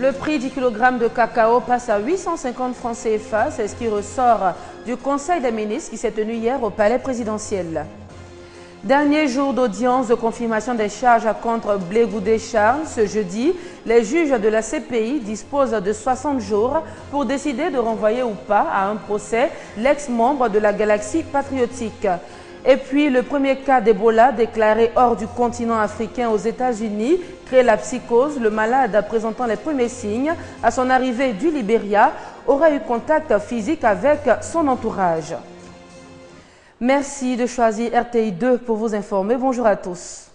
Le prix du kilogramme de cacao passe à 850 francs CFA. C'est ce qui ressort du Conseil des ministres qui s'est tenu hier au Palais présidentiel. Dernier jour d'audience de confirmation des charges contre Blé Goudé-Charles. Ce jeudi, les juges de la CPI disposent de 60 jours pour décider de renvoyer ou pas à un procès l'ex-membre de la Galaxie patriotique. Et puis, le premier cas d'Ebola déclaré hors du continent africain aux États-Unis crée la psychose. Le malade, présentant les premiers signes à son arrivée du Libéria, aura eu contact physique avec son entourage. Merci de choisir RTI 2 pour vous informer. Bonjour à tous.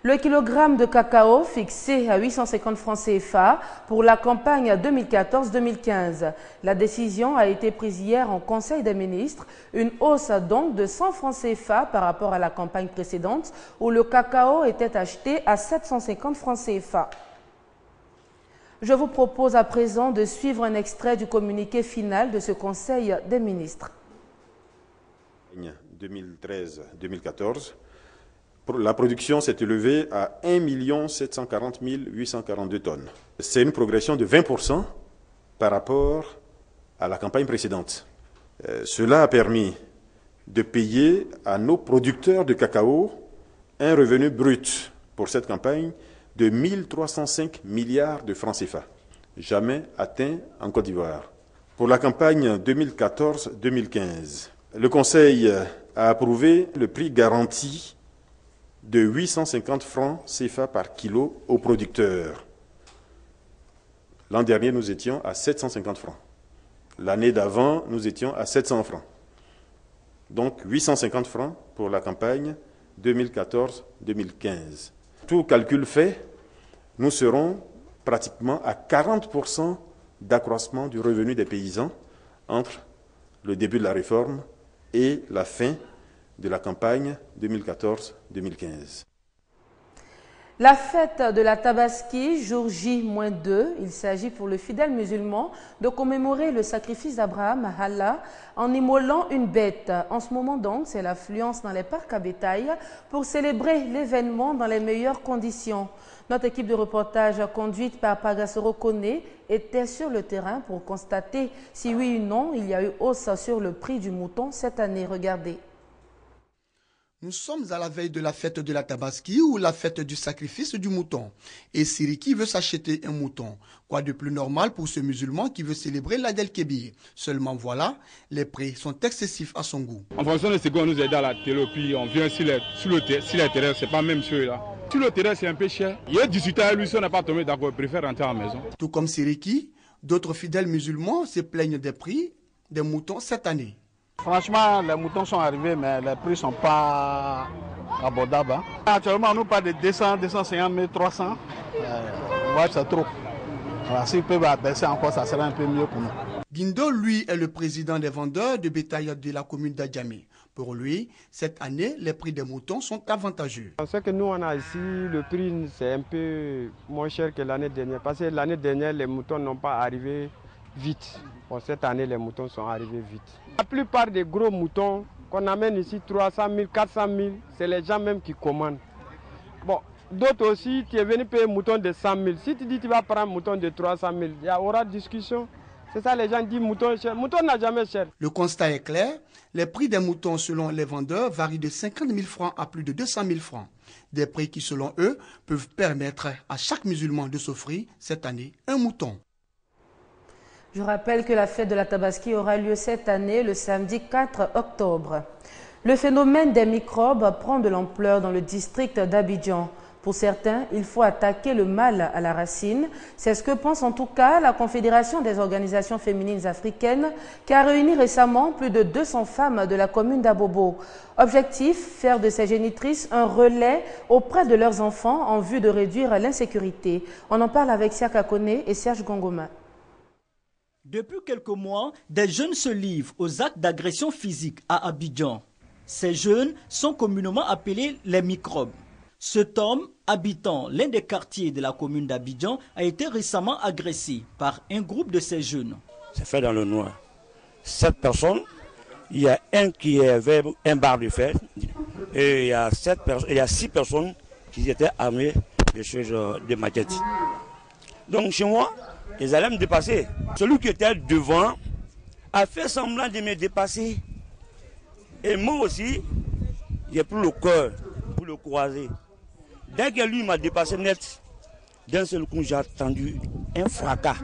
Le kilogramme de cacao fixé à 850 francs CFA pour la campagne 2014-2015. La décision a été prise hier en Conseil des ministres. Une hausse donc de 100 francs CFA par rapport à la campagne précédente où le cacao était acheté à 750 francs CFA. Je vous propose à présent de suivre un extrait du communiqué final de ce Conseil des ministres. 2013-2014. La production s'est élevée à 1 740 842 tonnes. C'est une progression de 20% par rapport à la campagne précédente. Cela a permis de payer à nos producteurs de cacao un revenu brut pour cette campagne de 1305 milliards de francs CFA, jamais atteint en Côte d'Ivoire. Pour la campagne 2014-2015, le Conseil a approuvé le prix garanti de 850 francs CFA par kilo aux producteurs. L'an dernier, nous étions à 750 francs. L'année d'avant, nous étions à 700 francs. Donc 850 francs pour la campagne 2014-2015. Tout calcul fait, nous serons pratiquement à 40% d'accroissement du revenu des paysans entre le début de la réforme et la fin de la campagne 2014-2015. La fête de la Tabaski, jour J-2, il s'agit pour le fidèle musulman de commémorer le sacrifice d'Abraham à Allah en immolant une bête. En ce moment donc, c'est l'affluence dans les parcs à bétail pour célébrer l'événement dans les meilleures conditions. Notre équipe de reportage conduite par Pagasoro Kone était sur le terrain pour constater si oui ou non il y a eu hausse sur le prix du mouton cette année. Regardez. Nous sommes à la veille de la fête de la Tabaski ou la fête du sacrifice du mouton. Et Siriki veut s'acheter un mouton. Quoi de plus normal pour ce musulman qui veut célébrer l'Aïd el-Kébir. Seulement voilà, les prix sont excessifs à son goût. En fonction de ce qu'on nous aide à la télé, puis on vient sur les terrains, c'est pas même ceux-là. Sur le terrain, c'est un peu cher. Il y a 18 ans, lui, si on n'a pas tombé d'accord, il préfère rentrer à la maison. Tout comme Siriki, d'autres fidèles musulmans se plaignent des prix des moutons cette année. Franchement, les moutons sont arrivés, mais les prix ne sont pas abordables. Actuellement, on nous parle de 200, 250 000, 300. Ouais, c'est trop. S'ils peuvent abaisser encore, ça serait un peu mieux pour nous. Guindo, lui, est le président des vendeurs de bétail de la commune d'Adjamé. Pour lui, cette année, les prix des moutons sont avantageux. Ce que nous, on a ici, le prix, c'est un peu moins cher que l'année dernière. Parce que l'année dernière, les moutons n'ont pas arrivé vite. Bon, cette année, les moutons sont arrivés vite. La plupart des gros moutons qu'on amène ici, 300 000, 400 000, c'est les gens même qui commandent. Bon, d'autres aussi, tu es venu payer un mouton de 100 000. Si tu dis que tu vas prendre un mouton de 300 000, il y aura discussion. C'est ça, les gens disent mouton cher. Mouton n'a jamais cher. Le constat est clair. Les prix des moutons selon les vendeurs varient de 50 000 francs à plus de 200 000 francs. Des prix qui, selon eux, peuvent permettre à chaque musulman de s'offrir cette année un mouton. Je rappelle que la fête de la Tabaski aura lieu cette année, le samedi 4 octobre. Le phénomène des microbes prend de l'ampleur dans le district d'Abidjan. Pour certains, il faut attaquer le mal à la racine. C'est ce que pense en tout cas la Confédération des organisations féminines africaines qui a réuni récemment plus de 200 femmes de la commune d'Abobo. Objectif, faire de ces génitrices un relais auprès de leurs enfants en vue de réduire l'insécurité. On en parle avec Siaka Kone et Serge Gongoma. Depuis quelques mois, des jeunes se livrent aux actes d'agression physique à Abidjan. Ces jeunes sont communément appelés les microbes. Cet homme, habitant l'un des quartiers de la commune d'Abidjan, a été récemment agressé par un groupe de ces jeunes. C'est fait dans le noir. 7 personnes, il y a un qui avait un bar de fer et il y a 6 personnes qui étaient armées de choses de maquettes. Donc chez moi, Ils allaient me dépasser. Celui qui était devant a fait semblant de me dépasser. Et moi aussi, j'ai pris le cœur pour le croiser. Dès que lui m'a dépassé net, d'un seul coup, j'ai entendu un fracas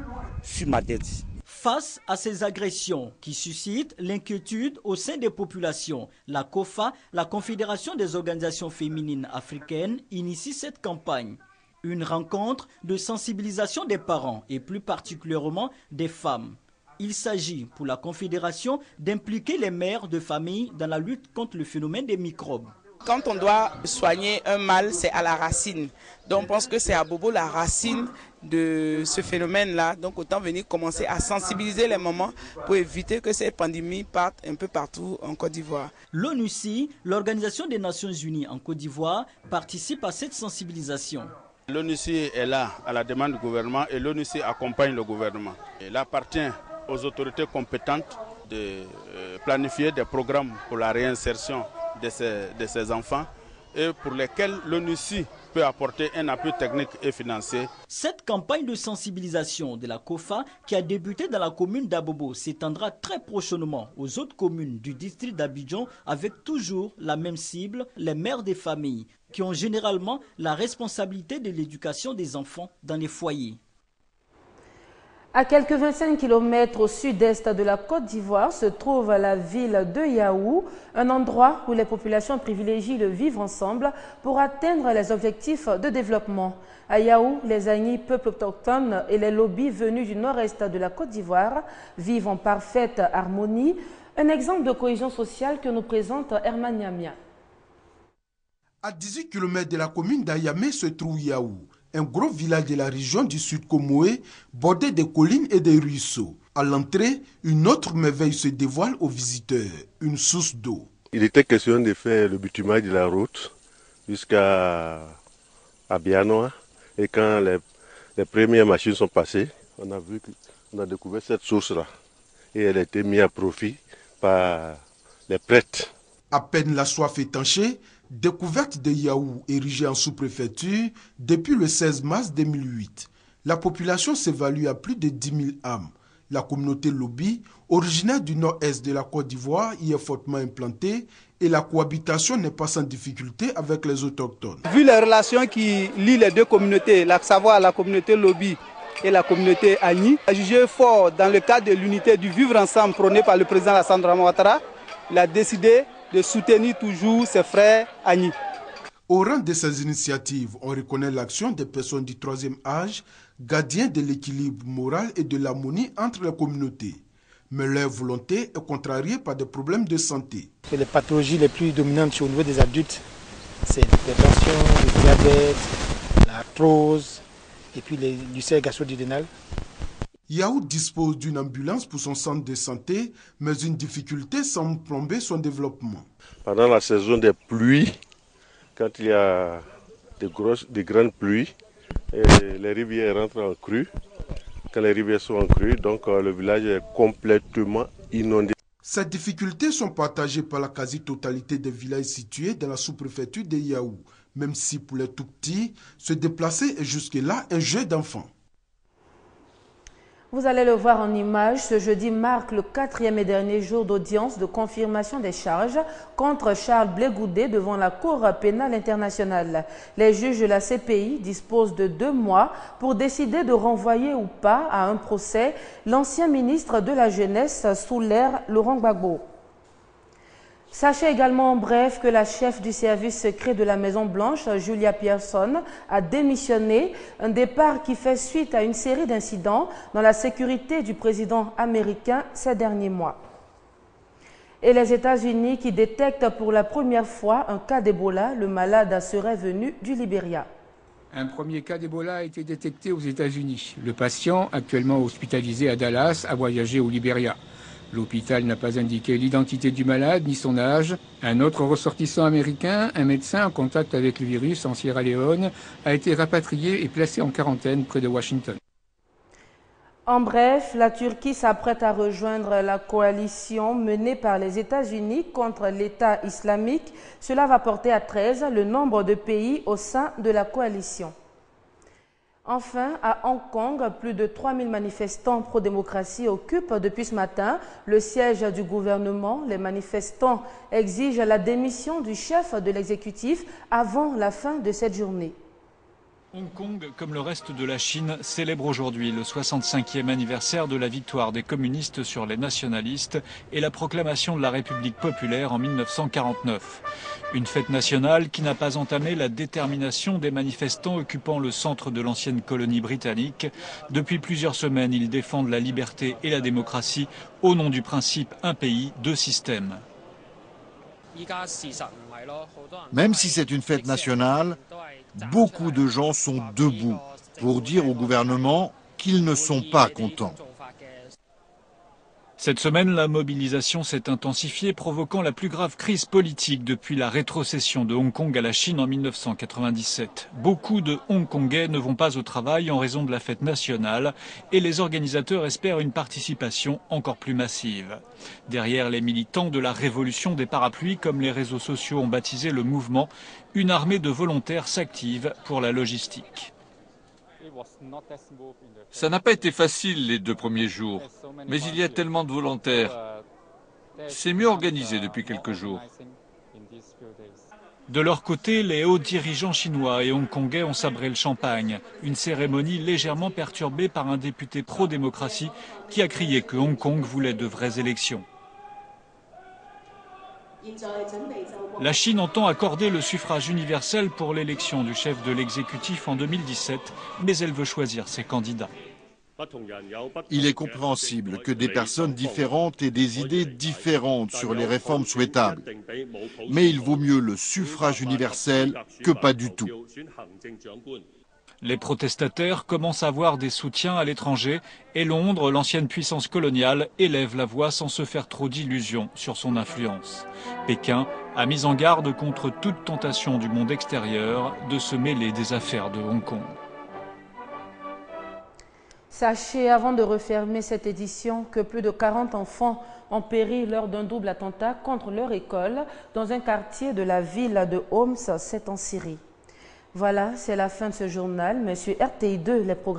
sur ma tête. Face à ces agressions qui suscitent l'inquiétude au sein des populations, la COFA, la Confédération des organisations féminines africaines, initie cette campagne. Une rencontre de sensibilisation des parents et plus particulièrement des femmes. Il s'agit pour la Confédération d'impliquer les mères de famille dans la lutte contre le phénomène des microbes. Quand on doit soigner un mal, c'est à la racine. Donc on pense que c'est à Bobo la racine de ce phénomène-là. Donc autant venir commencer à sensibiliser les mamans pour éviter que cette pandémie parte un peu partout en Côte d'Ivoire. L'ONUCI, l'Organisation des Nations Unies en Côte d'Ivoire, participe à cette sensibilisation. L'ONUCI est là à la demande du gouvernement et l'ONUCI accompagne le gouvernement. Il appartient aux autorités compétentes de planifier des programmes pour la réinsertion de ces enfants et pour lesquels l'ONUCI peut apporter un appui technique et financier. Cette campagne de sensibilisation de la COFA qui a débuté dans la commune d'Abobo s'étendra très prochainement aux autres communes du district d'Abidjan avec toujours la même cible, les mères des familles qui ont généralement la responsabilité de l'éducation des enfants dans les foyers. À quelques 25 km au sud-est de la Côte d'Ivoire se trouve la ville de Yaou, un endroit où les populations privilégient le vivre ensemble pour atteindre les objectifs de développement. À Yaou, les Agni, peuples autochtones et les lobbies venus du nord-est de la Côte d'Ivoire vivent en parfaite harmonie. Un exemple de cohésion sociale que nous présente Herman Niamia. À 18 km de la commune d'Ayamé se trouve Yaou, un gros village de la région du sud Comoé, bordé de collines et de ruisseaux. À l'entrée, une autre merveille se dévoile aux visiteurs, une source d'eau. Il était question de faire le bitumage de la route jusqu'à Bianoa. Et quand les premières machines sont passées, on a découvert cette source-là. Et elle a été mise à profit par les prêtres. À peine la soif étanchée, découverte de Yaou érigée en sous-préfecture depuis le 16 mars 2008. La population s'évalue à plus de 10 000 âmes. La communauté Lobi, originaire du nord-est de la Côte d'Ivoire, y est fortement implantée et la cohabitation n'est pas sans difficulté avec les autochtones. Vu les relations qui lient les deux communautés, à savoir la communauté Lobi et la communauté Agni, a jugé fort dans le cadre de l'unité du vivre ensemble prôné par le président Alassane Dramane Ouattara, il a décidé de soutenir toujours ses frères Agni. Au rang de ces initiatives, on reconnaît l'action des personnes du troisième âge, gardiens de l'équilibre moral et de l'harmonie entre les communautés. Mais leur volonté est contrariée par des problèmes de santé. Les pathologies les plus dominantes au niveau des adultes, c'est l'hypertension, le diabète, l'arthrose et puis l'ulcère gastro-duodénal. Yaou dispose d'une ambulance pour son centre de santé, mais une difficulté semble plomber son développement. Pendant la saison des pluies, quand il y a de grandes pluies, les rivières rentrent en crue. Quand les rivières sont en crue, donc le village est complètement inondé. Ces difficultés sont partagées par la quasi-totalité des villages situés dans la sous-préfecture de Yaou, même si pour les tout-petits, se déplacer est jusque-là un jeu d'enfant. Vous allez le voir en image, ce jeudi marque le 4e et dernier jour d'audience de confirmation des charges contre Charles Blé Goudé devant la Cour pénale internationale. Les juges de la CPI disposent de 2 mois pour décider de renvoyer ou pas à un procès l'ancien ministre de la Jeunesse sous l'ère Laurent Gbagbo. Sachez également en bref que la chef du service secret de la Maison-Blanche, Julia Pearson, a démissionné, un départ qui fait suite à une série d'incidents dans la sécurité du président américain ces derniers mois. Et les États-Unis qui détectent pour la première fois un cas d'Ebola, le malade serait venu du Libéria. Un premier cas d'Ebola a été détecté aux États-Unis. Le patient, actuellement hospitalisé à Dallas, a voyagé au Libéria. L'hôpital n'a pas indiqué l'identité du malade ni son âge. Un autre ressortissant américain, un médecin en contact avec le virus en Sierra Leone, a été rapatrié et placé en quarantaine près de Washington. En bref, la Turquie s'apprête à rejoindre la coalition menée par les États-Unis contre l'État islamique. Cela va porter à 13 le nombre de pays au sein de la coalition. Enfin, à Hong Kong, plus de 3000 manifestants pro-démocratie occupent depuis ce matin le siège du gouvernement. Les manifestants exigent la démission du chef de l'exécutif avant la fin de cette journée. Hong Kong, comme le reste de la Chine, célèbre aujourd'hui le 65e anniversaire de la victoire des communistes sur les nationalistes et la proclamation de la République populaire en 1949. Une fête nationale qui n'a pas entamé la détermination des manifestants occupant le centre de l'ancienne colonie britannique. Depuis plusieurs semaines, ils défendent la liberté et la démocratie au nom du principe un pays, deux systèmes. Même si c'est une fête nationale, beaucoup de gens sont debout pour dire au gouvernement qu'ils ne sont pas contents. Cette semaine, la mobilisation s'est intensifiée, provoquant la plus grave crise politique depuis la rétrocession de Hong Kong à la Chine en 1997. Beaucoup de Hongkongais ne vont pas au travail en raison de la fête nationale et les organisateurs espèrent une participation encore plus massive. Derrière les militants de la révolution des parapluies, comme les réseaux sociaux ont baptisé le mouvement, une armée de volontaires s'active pour la logistique. Ça n'a pas été facile les 2 premiers jours, mais il y a tellement de volontaires. C'est mieux organisé depuis quelques jours. De leur côté, les hauts dirigeants chinois et hongkongais ont sabré le champagne. Une cérémonie légèrement perturbée par un député pro-démocratie qui a crié que Hong Kong voulait de vraies élections. La Chine entend accorder le suffrage universel pour l'élection du chef de l'exécutif en 2017, mais elle veut choisir ses candidats. Il est compréhensible que des personnes différentes aient des idées différentes sur les réformes souhaitables. Mais il vaut mieux le suffrage universel que pas du tout. Les protestataires commencent à avoir des soutiens à l'étranger et Londres, l'ancienne puissance coloniale, élève la voix sans se faire trop d'illusions sur son influence. Pékin a mis en garde contre toute tentation du monde extérieur de se mêler des affaires de Hong Kong. Sachez, avant de refermer cette édition, que plus de 40 enfants ont péri lors d'un double attentat contre leur école dans un quartier de la ville de Homs, c'est en Syrie. Voilà, c'est la fin de ce journal. Mais sur RTI2, les programmes